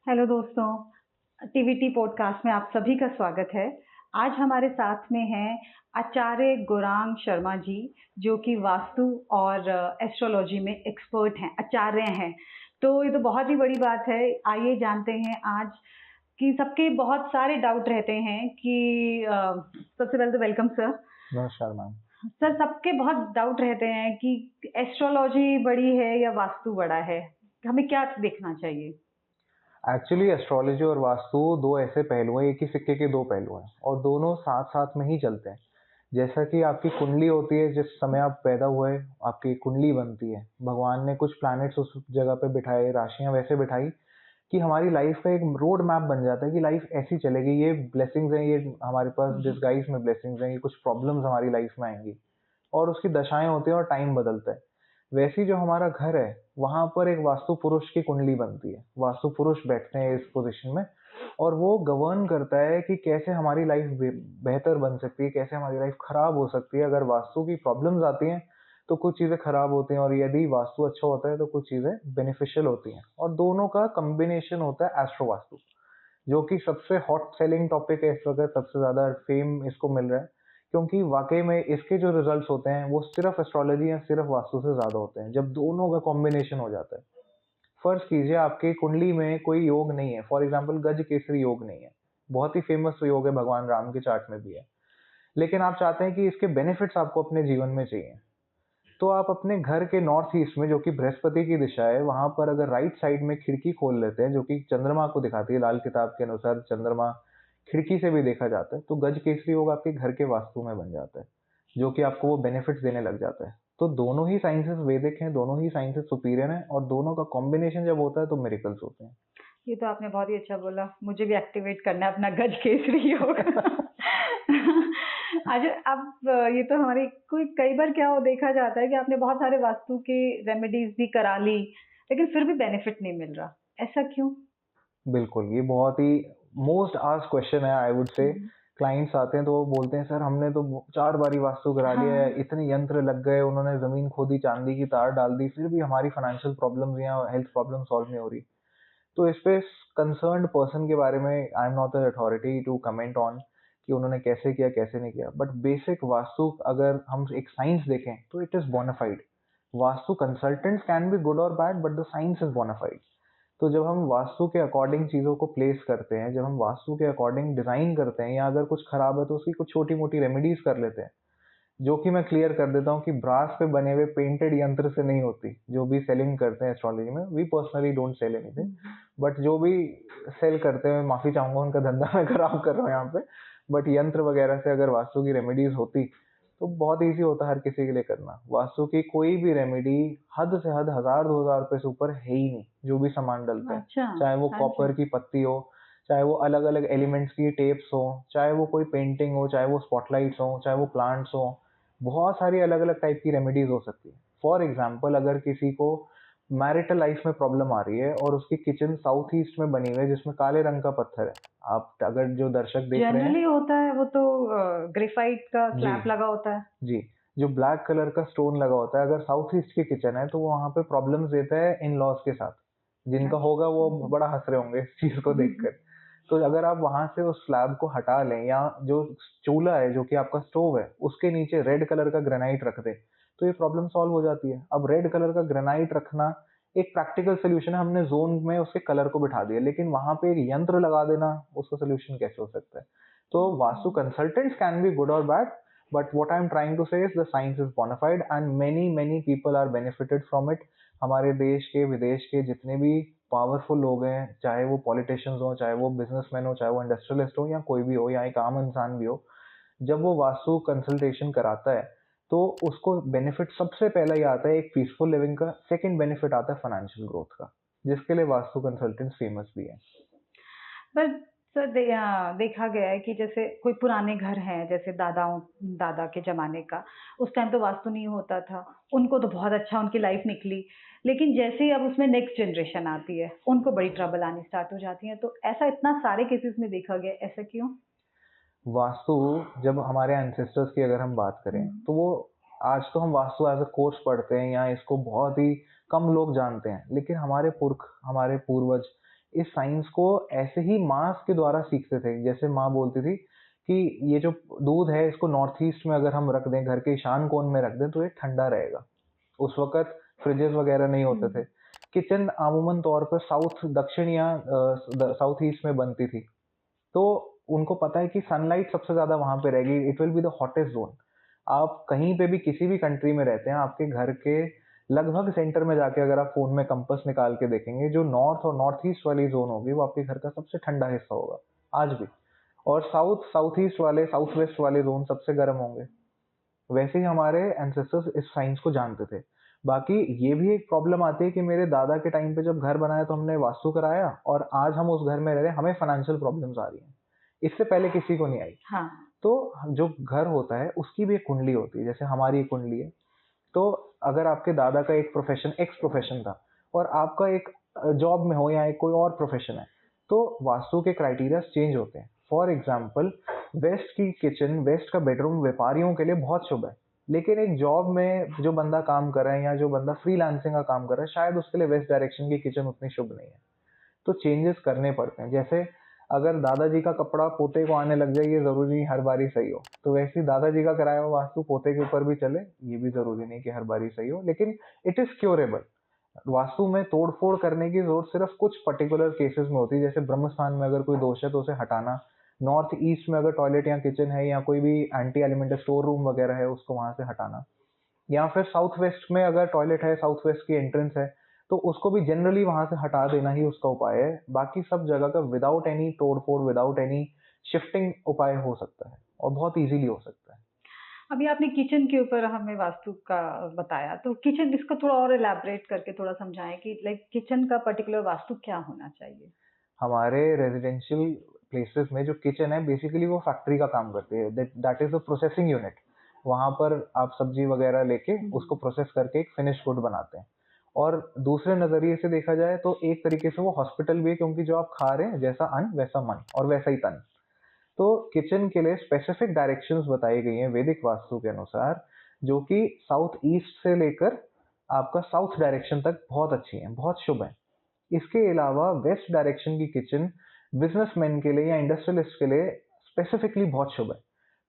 Hello दोस्तों, TVT podcast में आप सभी का स्वागत है। आज हमारे साथ में हैं आचार्य गौरांग शर्मा जी, जो कि वास्तु और एस्ट्रोलॉजी में एक्सपर्ट हैं, आचार्य हैं। तो ये तो बहुत ही बड़ी बात है। आइए जानते हैं आज कि सबके बहुत सारे डाउट रहते हैं कि सबसे पहले तो वेलकम सर। नमस्कार मैम। सर, सबके बहुत डाउट रहते हैं कि एस्ट्रोलॉजी बड़ी है या वास्तु बड़ा है, हमें क्या देखना चाहिए? एक्चुअली एस्ट्रोलॉजी और वास्तु दो ऐसे पहलू हैं, एक ही सिक्के के दो पहलू हैं और दोनों साथ साथ में ही चलते हैं। जैसा कि आपकी कुंडली होती है, जिस समय आप पैदा हुए आपकी कुंडली बनती है। भगवान ने कुछ प्लैनेट्स उस जगह पे बिठाए, राशियां वैसे बिठाई कि हमारी लाइफ का एक रोड मैप बन जाता है कि लाइफ ऐसी चलेगी। ये ब्लेसिंग्स हैं, ये हमारे पास डिस्गाइज में ब्लेसिंग्स हैं, ये कुछ प्रॉब्लम्स हमारी लाइफ में आएंगी और उसकी दशाएं होती हैं और टाइम बदलता है। वैसी जो हमारा घर है, वहां पर एक वास्तु पुरुष की कुंडली बनती है। वास्तु पुरुष बैठते हैं इस पोजीशन में और वो गवर्न करता है कि कैसे हमारी लाइफ बेहतर बन सकती है, कैसे हमारी लाइफ खराब हो सकती है। अगर वास्तु की प्रॉब्लम्स आती हैं तो कुछ चीजें खराब होती हैं और यदि वास्तु अच्छा होता है तो कुछ चीजें बेनिफिशियल होती हैं। और दोनों का कॉम्बिनेशन होता है एस्ट्रो वास्तु, जो कि सबसे हॉट सेलिंग टॉपिक है इस वक्त। सबसे ज्यादा फेम इसको मिल रहा है क्योंकि वाकई में इसके जो रिजल्ट्स होते हैं वो सिर्फ एस्ट्रोलॉजी या सिर्फ वास्तु से ज्यादा होते हैं जब दोनों का कॉम्बिनेशन हो जाता है। फर्ज कीजिए आपकी कुंडली में कोई योग नहीं है, फॉर एग्जाम्पल गज केसरी योग नहीं है। बहुत ही फेमस योग है, भगवान राम के चार्ट में भी है, लेकिन आप चाहते हैं कि इसके बेनिफिट्स आपको अपने जीवन में चाहिए। तो आप अपने घर के नॉर्थ ईस्ट में, जो कि बृहस्पति की दिशा है, वहां पर अगर राइट साइड में खिड़की खोल लेते हैं जो कि चंद्रमा को दिखाती है, लाल किताब के अनुसार चंद्रमा खिड़की से भी देखा जाता है, तो गज केसरी योग आपके घर के वास्तु में बन जाता है, जो कि आपको वो बेनिफिट्स देने लग जाता है। तो दोनों ही साइंसेस वैदिक हैं, दोनों ही साइंसेस सुपीरियर हैं और दोनों का कॉम्बिनेशन जब होता है तो मिरेकल्स होते हैं। ये तो आपने बहुत ही अच्छा बोला। मुझे भी एक्टिवेट करना है अपना गज केसरी योग। अच्छा, अब ये तो हमारी कोई कई बार क्या हो देखा जाता है कि आपने बहुत सारे वास्तु के रेमेडीज भी करा ली, लेकिन फिर भी बेनिफिट नहीं मिल रहा। ऐसा क्यों? बिल्कुल, ये बहुत ही मोस्ट आस्क्ड क्वेश्चन है I would say. Hmm. Clients आते हैं तो वो बोलते हैं, सर हमने तो 4 बारी वास्तु करा लिया है, हाँ। इतने यंत्र लग गए, उन्होंने जमीन खोदी, चांदी की तार डाल दी, फिर भी हमारी फाइनेंशियल प्रॉब्लम्स या हेल्थ प्रॉब्लम सॉल्व नहीं हो रही। तो इस पे कंसर्न्ड पर्सन के बारे में I am not the authority to comment on कि उन्होंने कैसे किया कैसे नहीं किया। बट बेसिक वास्तु अगर हम एक साइंस देखें तो it is bonafide. Vastu consultants can be good और bad but the science is bonafide. तो जब हम वास्तु के अकॉर्डिंग चीज़ों को प्लेस करते हैं, जब हम वास्तु के अकॉर्डिंग डिज़ाइन करते हैं, या अगर कुछ खराब है तो उसकी कुछ छोटी मोटी रेमेडीज कर लेते हैं, जो कि मैं क्लियर कर देता हूँ कि ब्रास पे बने हुए पेंटेड यंत्र से नहीं होती। जो भी सेलिंग करते हैं एस्ट्रोलॉजी में, we personally don't sell anything, but जो भी सेल करते हैं, माफी चाहूंगा उनका धंधा मैं खराब कर रहा हूँ यहाँ पे। बट यंत्र वगैरह से अगर वास्तु की रेमेडीज होती तो बहुत इजी होता हर किसी के लिए करना। वास्तु की कोई भी रेमेडी हद से हद 1000-2000 रुपए से ऊपर है ही नहीं, जो भी सामान डलता है। अच्छा। चाहे वो हाँ जी। कॉपर की पत्ती हो, चाहे वो अलग अलग एलिमेंट्स की टेप्स हो, चाहे वो कोई पेंटिंग हो, चाहे वो स्पॉटलाइट्स हो, चाहे वो प्लांट्स हो, बहुत सारी अलग अलग टाइप की रेमेडीज हो सकती है। फॉर एग्जाम्पल, अगर किसी को मैरिटल लाइफ में प्रॉब्लम आ रही है और उसकी किचन साउथ ईस्ट में बनी हुई है जिसमें काले रंग का पत्थर है, आप अगर जो दर्शक देख रहे हैं, जनरली होता है वो तो ग्रेफाइट का जी स्लैब लगा होता है। जी, जो ब्लैक कलर का स्टोन लगा होता है, अगर साउथ ईस्ट की किचन है तो वो वहां पे प्रॉब्लम्स देता है इन लॉज के साथ। जिनका होगा वो अच्छा। बड़ा हंस रहे होंगे इस चीज को देखकर। तो अगर आप वहां से उस स्लैब को हटा लें, या जो चूल्हा है जो कि आपका स्टोव है उसके नीचे रेड कलर का ग्रेनाइट रख दें, तो ये प्रॉब्लम सॉल्व हो जाती है। अब रेड कलर का ग्रेनाइट रखना एक प्रैक्टिकल सोल्यूशन है, हमने जोन में उसके कलर को बिठा दिया, लेकिन वहां पे एक यंत्र लगा देना उसका सोल्यूशन कैसे हो सकता है? तो vastu consultants can be good और bad, but what I'm trying to say is the science is bona fide and many people are benefited from it। हमारे देश के विदेश के जितने भी पावरफुल लोग हैं, चाहे वो पॉलिटिशियंस हो, चाहे वो बिजनेसमैन हो, चाहे वो इंडस्ट्रियलिस्ट हो, या कोई भी हो, या एक आम इंसान भी हो, जब वो वास्तु कंसल्टेशन कराता है तो उसको बेनिफिट सबसे पहला ही आता है एक पीसफुल लिविंग का। सेकंड बेनिफिट आता है फाइनेंशियल ग्रोथ का, जिसके लिए वास्तु कंसल्टेंट्स फेमस भी है। पर सर देखा गया है कि जैसे कोई पुराने घर हैं, जैसे दादा के ज़माने का, उस टाइम तो वास्तु नहीं होता था। उनको तो बहुत अच्छा उनकी लाइफ़ निकली। लेकिन जैसे ही अब उसमें नेक्स्ट जनरेशन आती है, उनको बड़ी ट्रबल आनी स्टार्ट हो जाती है। तो ऐसा इतना सारे केसेज़ में देखा गया है, ऐसा क्यों? वास्तु, जब हमारे एंसेस्टर्स की अगर हम बात करें हुँ। तो वो, आज तो हम वास्तु एज अ कोर्स पढ़ते हैं या इसको बहुत ही कम लोग जानते हैं, लेकिन हमारे पुरख, हमारे पूर्वज इस साइंस को ऐसे ही मास के द्वारा सीखते थे। जैसे माँ बोलती थी कि ये जो दूध है इसको नॉर्थ ईस्ट में अगर हम रख दें, घर के ईशान कोण में रख दें तो ये ठंडा रहेगा। उस वक़्त फ्रिजेस वगैरह नहीं होते थे। हुँ। किचन अमूमन तौर पर दक्षिण या साउथ ईस्ट में बनती थी। तो उनको पता है कि सनलाइट सबसे ज़्यादा वहाँ पे रहेगी, it will be the hottest zone. आप कहीं पे भी किसी भी कंट्री में रहते हैं, आपके घर के लगभग सेंटर में जाके अगर आप फ़ोन में कंपास निकाल के देखेंगे, जो नॉर्थ और नॉर्थ ईस्ट वाली ज़ोन होगी, वो आपके घर का सबसे ठंडा हिस्सा होगा, आज भी। और साउथ ईस्ट वाले, साउथ वेस्ट वाले ज़ोन सबसे गर्म होंगे। वैसे ही हमारे एंसेस्टर्स इस साइंस को जानते थे। बाकी ये भी एक प्रॉब्लम आती है कि मेरे दादा के टाइम पे जब घर बनाया तो हमने वास्तु कराया और आज हम उस घर में रह रहे हैं, हमें फाइनेंशियल प्रॉब्लम्स आ रही हैं। इससे पहले किसी को नहीं आई। हाँ। तो जो घर होता है उसकी भी एक कुंडली होती है, जैसे हमारी एक कुंडली है। तो अगर आपके दादा का एक प्रोफेशन एक्स प्रोफेशन था और आपका एक जॉब में हो या एक कोई और प्रोफेशन है, तो वास्तु के क्राइटेरिया चेंज होते हैं। फॉर एग्जाम्पल, वेस्ट की किचन, वेस्ट का बेडरूम व्यापारियों के लिए बहुत शुभ है, लेकिन एक जॉब में जो बंदा काम कर रहा है या जो बंदा फ्रीलांसिंग का काम कर रहा है, शायद उसके लिए वेस्ट डायरेक्शन की किचन उतनी शुभ नहीं है। तो चेंजेस करने पड़ते हैं। जैसे अगर दादाजी का कपड़ा पोते को आने लग जाए, ये जरूरी नहीं हर बारी सही हो। तो वैसे ही दादाजी का कराया हुआ वास्तु पोते के ऊपर भी चले, ये भी जरूरी नहीं कि हर बारी सही हो, लेकिन इट इज क्योरेबल। वास्तु में तोड़-फोड़ करने की ज़रूरत सिर्फ कुछ पर्टिकुलर केसेस में होती है, जैसे ब्रह्म स्थान में अगर कोई दोष है तो उसे हटाना, नॉर्थ ईस्ट में अगर टॉयलेट या किचन है या कोई भी एंटी एलिमेंटल स्टोर रूम वगैरह है उसको वहाँ से हटाना, या फिर साउथ वेस्ट में अगर टॉयलेट है, साउथ वेस्ट की एंट्रेंस है, तो उसको भी जनरली वहाँ से हटा देना ही उसका उपाय है। बाकी सब जगह का विदाउट एनी तोड़-फोड़, विदाउट एनी शिफ्टिंग उपाय हो सकता है और बहुत ईज़िली हो सकता है। अभी आपने किचन के ऊपर हमें वास्तु का बताया, तो किचन इसको थोड़ा और इलैबोरेट करके थोड़ा समझाएँ कि लाइक किचन का पर्टिकुलर वास्तु क्या होना चाहिए? हमारे रेजिडेंशियल प्लेसेस में जो किचन है बेसिकली वो फैक्ट्री का काम करती है, that is a processing unit. वहाँ पर आप सब्जी वगैरह लेके हुँ, उसको हुँ। प्रोसेस करके एक फिनिश गुड बनाते हैं। और दूसरे नज़रिए से देखा जाए तो एक तरीके से वो हॉस्पिटल भी है, क्योंकि जो आप खा रहे हैं जैसा अन्न वैसा मन और वैसा ही तन। तो किचन के लिए स्पेसिफिक डायरेक्शंस बताई गई हैं वैदिक वास्तु के अनुसार, जो कि साउथ ईस्ट से लेकर आपका साउथ डायरेक्शन तक बहुत अच्छी हैं, बहुत शुभ हैं। इसके अलावा वेस्ट डायरेक्शन की किचन बिजनेसमैन के लिए या इंडस्ट्रियलिस्ट के लिए स्पेसिफिकली बहुत शुभ है।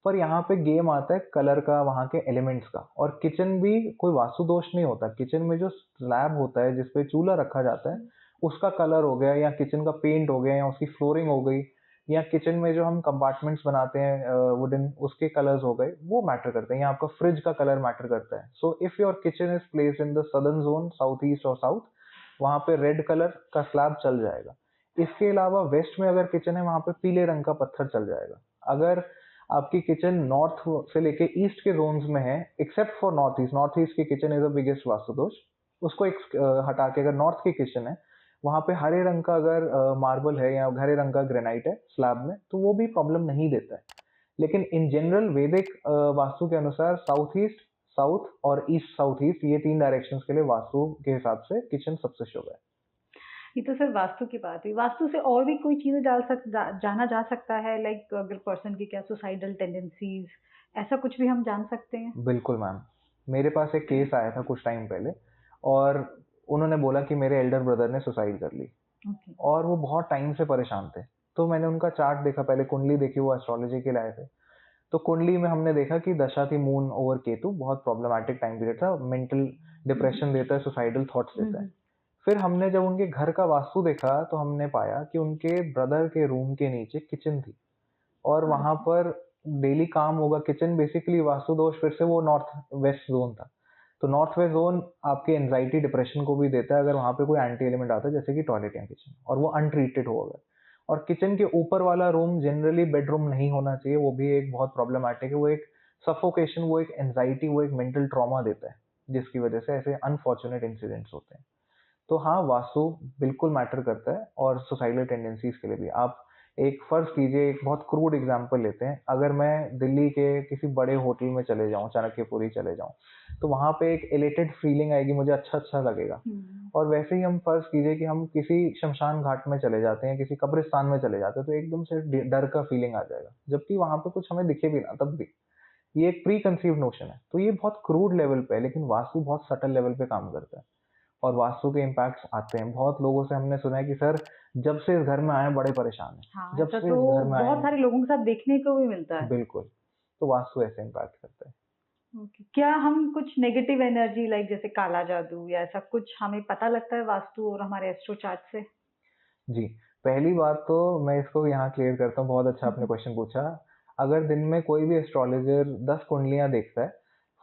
पर यहाँ पे गेम आता है कलर का, वहाँ के एलिमेंट्स का। और किचन भी कोई वास्तु दोष नहीं होता। किचन में जो स्लैब होता है जिसपे चूल्हा रखा जाता है, उसका कलर हो गया या किचन का पेंट हो गया या उसकी फ्लोरिंग हो गई, या किचन में जो हम कंपार्टमेंट्स बनाते हैं वुडन, उसके कलर्स हो गए, वो मैटर करते हैं। या आपका फ्रिज का कलर मैटर करता है। So if your kitchen is placed in the southern zone, south east और साउथ, वहाँ पे रेड कलर का स्लैब चल जाएगा। इसके अलावा वेस्ट में अगर किचन है, वहाँ पे पीले रंग का पत्थर चल जाएगा। अगर आपकी किचन नॉर्थ से लेके ईस्ट के जोन्स में है, एक्सेप्ट फॉर नॉर्थ ईस्ट की kitchen is the biggest vastu दोष। उसको हटा के अगर नॉर्थ की किचन है, वहाँ पे हरे रंग का अगर मार्बल है या हरे रंग का ग्रेनाइट है स्लैब में, तो वो भी प्रॉब्लम नहीं देता है। लेकिन इन जनरल वैदिक वास्तु के अनुसार साउथ ईस्ट, साउथ और ईस्ट साउथ ईस्ट, ये तीन डायरेक्शंस के लिए वास्तु के हिसाब से किचन सबसे शुभ है। ये तो सिर्फ वास्तु की बात हुई। वास्तु से और भी कोई चीज़ें जाना जा सकता है, लाइक अगर पर्सन की क्या सुसाइडल टेंडेंसीज़, ऐसा कुछ भी हम जान सकते हैं? बिल्कुल मैम। मेरे पास एक केस आया था कुछ टाइम पहले, और उन्होंने बोला कि मेरे एल्डर ब्रदर ने सुसाइड कर ली, ओके। और वो बहुत टाइम से परेशान थे। तो मैंने उनका चार्ट देखा, पहले कुंडली देखी, वो एस्ट्रोलॉजी के लिए आए थे। तो कुंडली में हमने देखा कि दशा थी मून ओवर केतु, बहुत प्रॉब्लमैटिक टाइम पीरियड था, मेंटल हुँ, हुँ। डिप्रेशन देता है, सुसाइडल थॉट्स हुँ, देता है। हुँ। फिर हमने जब उनके घर का वास्तु देखा तो हमने पाया कि उनके ब्रदर के रूम के नीचे किचन थी, और वहां अच्छा। पर डेली काम होगा। किचन बेसिकली वास्तु दोष, फिर से वो नॉर्थ वेस्ट जोन था। तो नॉर्थ वेस्ट जोन आपके एंजाइटी डिप्रेशन को भी देता है अगर वहां पे कोई एंटी एलिमेंट आता है, जैसे कि टॉयलेट या किचन, और वो अनट्रीटेड हो अगर। और किचन के ऊपर वाला रूम जनरली बेडरूम नहीं होना चाहिए, वो भी एक बहुत प्रॉब्लमैटिक है। वो एक सफोकेशन, वो एक एंजाइटी, वो एक मेंटल ट्रॉमा देता है, जिसकी वजह से ऐसे अनफॉर्चुनेट इंसिडेंट्स होते हैं। तो हाँ, वास्तु बिल्कुल मैटर करता है, और सुसाइडल टेंडेंसीज के लिए भी। आप एक फर्ज कीजिए, एक बहुत क्रूड एग्जांपल लेते हैं। अगर मैं दिल्ली के किसी बड़े होटल में चले जाऊं, चाणक्यपुरी चले जाऊं, तो वहां पे एक एलेटेड फीलिंग आएगी, मुझे अच्छा अच्छा लगेगा। हुँ। और वैसे ही हम फर्ज कीजिए कि हम किसी शमशान घाट में चले जाते हैं, किसी कब्रिस्तान में चले जाते हैं, तो एकदम से डर का फीलिंग आ जाएगा, जबकि वहां पे कुछ हमें दिखे भी ना तब भी। ये एक प्री कंसीव नोशन है। तो ये बहुत क्रूड लेवल पे है, लेकिन वास्तु बहुत सटल लेवल पे काम करता है। और वास्तु के इम्पैक्ट्स आते हैं। बहुत लोगों से हमने सुना है कि सर जब से इस घर में आए बड़े परेशान हैं, हाँ, जब ऐसा से तो इस घर में आए बहुत सारे लोगों के साथ देखने को भी मिलता है। बिल्कुल। तो वास्तु ऐसे इम्पैक्ट करता है। ओके, क्या हम कुछ नेगेटिव एनर्जी लाइक जैसे काला जादू या ऐसा कुछ हमें पता लगता है वास्तु और हमारे एस्ट्रो चार्ट से? जी, पहली बात तो मैं इसको यहाँ क्लियर करता हूँ, बहुत अच्छा आपने क्वेश्चन पूछा। अगर दिन में कोई भी एस्ट्रोलॉजर 10 कुंडलियाँ देखता है,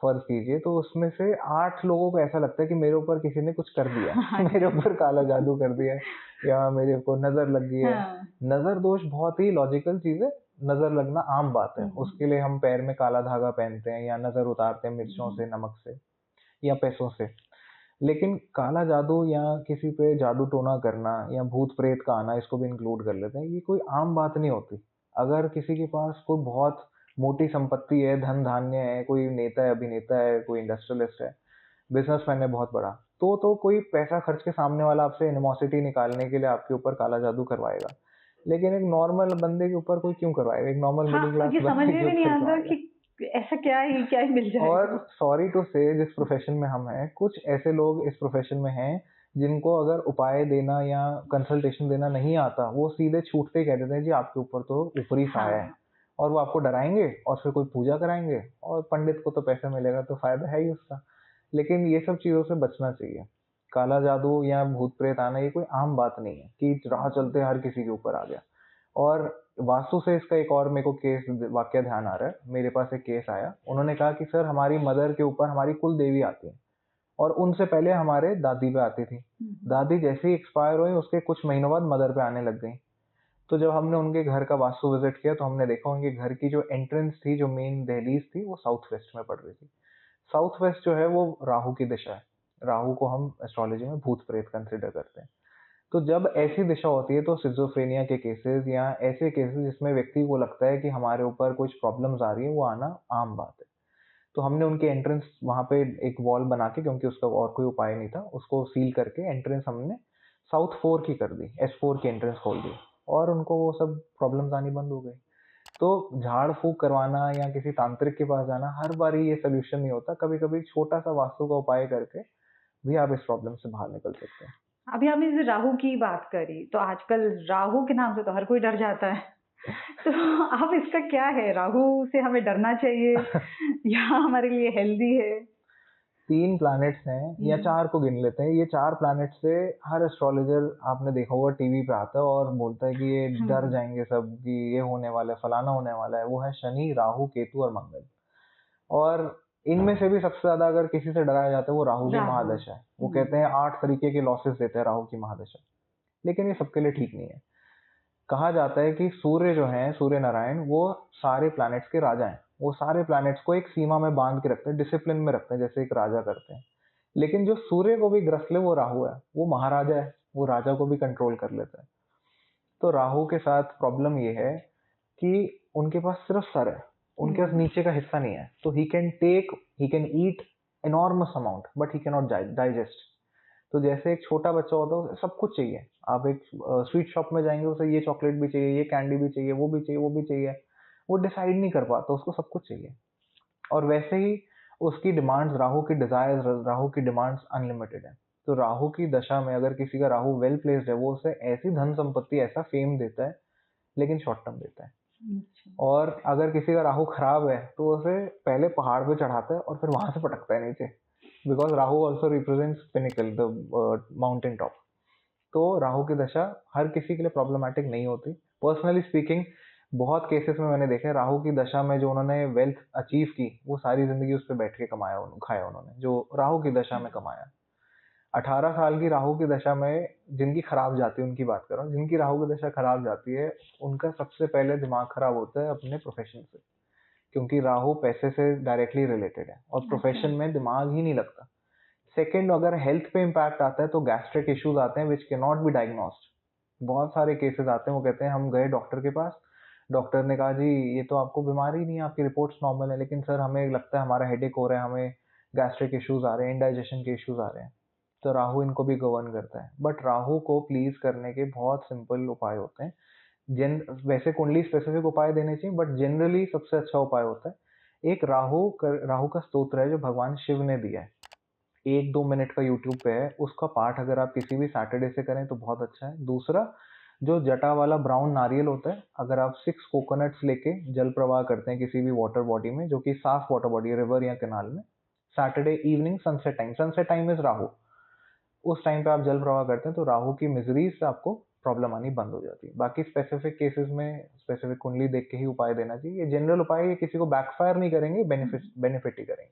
फ़र्ज़ कीजिए, तो उसमें से 8 लोगों को ऐसा लगता है कि मेरे ऊपर किसी ने कुछ कर दिया हाँ है। मेरे जी। ऊपर काला जादू कर दिया है या मेरे को नज़र लग गई है। हाँ। नज़र दोष बहुत ही लॉजिकल चीज़ है, नज़र लगना आम बात है। हुँ, हुँ। उसके लिए हम पैर में काला धागा पहनते हैं या नज़र उतारते हैं हुँ, मिर्चों हुँ। से, नमक से या पैसों से। लेकिन काला जादू या किसी पे जादू टोना करना या भूत प्रेत का आना, इसको भी इंक्लूड कर लेते हैं, ये कोई आम बात नहीं होती। अगर किसी के पास कोई बहुत मोटी संपत्ति है, धन धान्य है, कोई नेता है, अभिनेता है, कोई इंडस्ट्रियलिस्ट है, बिजनेसमैन है बहुत बड़ा, तो कोई पैसा खर्च के सामने वाला आपसे एनिमोसिटी निकालने के लिए आपके ऊपर काला जादू करवाएगा। लेकिन एक नॉर्मल बंदे के ऊपर कोई क्यों करवाएगा? एक नॉर्मल मिडिल हाँ, क्लास ये समझ बंदे में के भी नहीं ऊपर क्यों आता आएगा? कि ऐसा क्या ही मिल और जाएगा? सॉरी टू से, जिस प्रोफेशन में हम हैं, कुछ ऐसे लोग इस प्रोफेशन में हैं जिनको अगर उपाय देना या कंसल्टेशन देना नहीं आता, वो सीधे छूटते ही कह देते हैं जी आपके ऊपर तो ऊपरी साया है। हाँ। और वो आपको डराएंगे और फिर कोई पूजा कराएंगे और पंडित को तो पैसा मिलेगा तो फायदा है ही उसका। लेकिन ये सब चीजों से बचना चाहिए। काला जादू या भूत प्रेत आना ये कोई आम बात नहीं है कि राह चलते हर किसी के ऊपर आ गया। और वास्तु से इसका एक और मेरे को केस वाकया ध्यान आ रहा है। मेरे पास एक केस आया, उन्होंने कहा कि सर हमारी मदर के ऊपर हमारी कुल देवी आती है और उनसे पहले हमारे दादी पे आती थी। हुँ, हुँ। दादी जैसे ही एक्सपायर हुई उसके कुछ महीनों बाद मदर पे आने लग गई। तो जब हमने उनके घर का वास्तु विजिट किया तो हमने देखा उनके घर की जो एंट्रेंस थी, जो मेन दहलीज थी, वो साउथ वेस्ट में पड़ रही थी। साउथ वेस्ट जो है वो राहु की दिशा है। राहु को हम एस्ट्रोलॉजी में भूत प्रेत कंसिडर करते हैं। तो जब ऐसी दिशा होती है तो सिज़ोफ्रेनिया के केसेस या ऐसे केसेस जिसमें व्यक्ति को लगता है कि हमारे ऊपर कुछ प्रॉब्लम्स आ रही है, वो आना आम बात है। तो हमने उनकी एंट्रेंस वहाँ पे एक वॉल बना के, क्योंकि उसका और कोई उपाय नहीं था, उसको सील करके एंट्रेंस हमने साउथ 4 की कर दी, S4 की एंट्रेंस खोल दी और उनको वो सब प्रॉब्लम्स आनी बंद हो गई। तो झाड़-फूँक करवाना या किसी तांत्रिक के पास जाना हर बारी ये सॉल्यूशन नहीं होता। कभी-कभी छोटा-सा वास्तु का उपाय करके भी आप इस प्रॉब्लम से बाहर निकल सकते हैं। अभी आपने जैसे राहु की बात करी, तो आजकल राहु के नाम से तो हर कोई डर जाता है। तो अब इसका क्या है? राहु से हमें डरना चाहिए या हमारे लिए हेल्दी है? 3 प्लैनेट्स हैं हुँ, या हुँ। 4 को गिन लेते हैं। ये 4 प्लैनेट से हर एस्ट्रोलॉजर आपने देखा होगा टीवी पे आता है और बोलता है कि ये डर हुँ। जाएँगे सब, कि ये होने वाला है, फलाना होने वाला है। वो है शनि, राहु, केतु और मंगल। और इनमें से भी सबसे ज़्यादा अगर किसी से डराया जाता है वो राहु की राहु। महादशा है। वो हुँ। कहते हैं 8 तरीके के लॉसेस देते हैं राहु की महादशा। लेकिन ये सबके लिए ठीक नहीं है। कहा जाता है कि सूर्य जो हैं, सूर्य नारायण, वो सारे प्लैनेट्स के राजा हैं। वो सारे प्लैनेट्स को एक सीमा में बाँध के रखते हैं, डिसिप्लिन में रखते हैं, जैसे एक राजा करते हैं। लेकिन जो सूर्य को भी ग्रस ले वो राहु है। वो महाराजा है, वो राजा को भी कंट्रोल कर लेता है। तो राहु के साथ प्रॉब्लम ये है कि उनके पास सिर्फ सर है, उनके पास हुँ। नीचे का हिस्सा नहीं है। तो he can eat enormous amount but he can not digest. तो जैसे एक छोटा बच्चा होता है, उसे सब कुछ चाहिए। आप एक स्वीट शॉप में जाएँगे, उसे ये चॉकलेट भी चाहिए, ये कैंडी भी चाहिए, वो भी चाहिए, वो भी चाहिए। वो डिसाइड नहीं कर पाता, उसको सब कुछ चाहिए। और वैसे ही उसकी डिमांड्स, राहु की डिज़ायर्स, राहु की डिमांड्स अनलिमिटेड है। तो राहु की दशा में अगर किसी का राहु वेल प्लेस्ड है, वो उसे ऐसी धन संपत्ति, ऐसा फेम देता है, लेकिन शॉर्ट टर्म देता है। अच्छा। और अगर किसी का राहु खराब है, तो उसे पहले पहाड़ पे चढ़ाता है और फिर वहाँ से पटकता है नीचे। Because Rahu also represents pinnacle, the mountain top. तो राहु की दशा हर किसी के लिए प्रॉब्लमैटिक नहीं होती। पर्सनली स्पीकिंग, बहुत केसेस में मैंने देखा है राहु की दशा में जो उन्होंने वेल्थ अचीव की, वो सारी ज़िंदगी उस पे बैठ के खाया उन्होंने, जो राहु की दशा में कमाया। 18 साल की राहु की दशा में जिनकी खराब जाती है, उनकी बात कर रहा हूँ, जिनकी राहु की दशा खराब जाती है, उनका सबसे पहले दिमाग खराब होता है अपने प्रोफ़ेशन से। क्योंकि राहु पैसे से डायरेक्टली रिलेटेड है और अच्छा। प्रोफ़ेशन में दिमाग ही नहीं लगता। सेकंड, अगर हेल्थ पे इम्पैक्ट आता है तो गैस्ट्रिक इश्यूज आते हैं which can not be diagnosed. बहुत सारे केसेस आते हैं, वो कहते हैं हम गए डॉक्टर के पास, डॉक्टर ने कहा जी ये तो आपको बीमारी नहीं है, आपकी रिपोर्ट्स नॉर्मल है, लेकिन सर हमें लगता है हमारा हेडेक हो रहा है, हमें गैस्ट्रिक इश्यूज आ रहे हैं, इंडाइजेशन के इश्यूज आ रहे हैं। तो राहु इनको भी गवर्न करता है। बट राहु को प्लीज करने के बहुत सिंपल उपाय होते हैं। जिन वैसे कुंडली स्पेसिफिक उपाय देने चाहिए, बट जनरली सबसे अच्छा उपाय होता है एक राहु का स्तोत्र है जो भगवान शिव ने दिया है। 1-2 मिनट का यूट्यूब पे है, उसका पाठ अगर आप किसी भी सैटरडे से करें तो बहुत अच्छा है। दूसरा, जो जटा वाला ब्राउन नारियल होता है, अगर आप 6 कोकोनट्स लेके जल प्रवाह करते हैं किसी भी वाटर बॉडी में, जो कि साफ वाटर बॉडी है, रिवर या कैनाल में, Saturday evening sunset time is Rahu. उस टाइम पे आप जल प्रवाह करते हैं तो राहु की मिज़रीज़ से आपको प्रॉब्लम आनी बंद हो जाती है। बाकी स्पेसिफिक केसेस में स्पेसिफिक कुंडली देख के ही उपाय देना चाहिए। ये जनरल उपाय है, ये किसी को बैकफायर नहीं करेंगे, बेनिफिट ही करेंगे।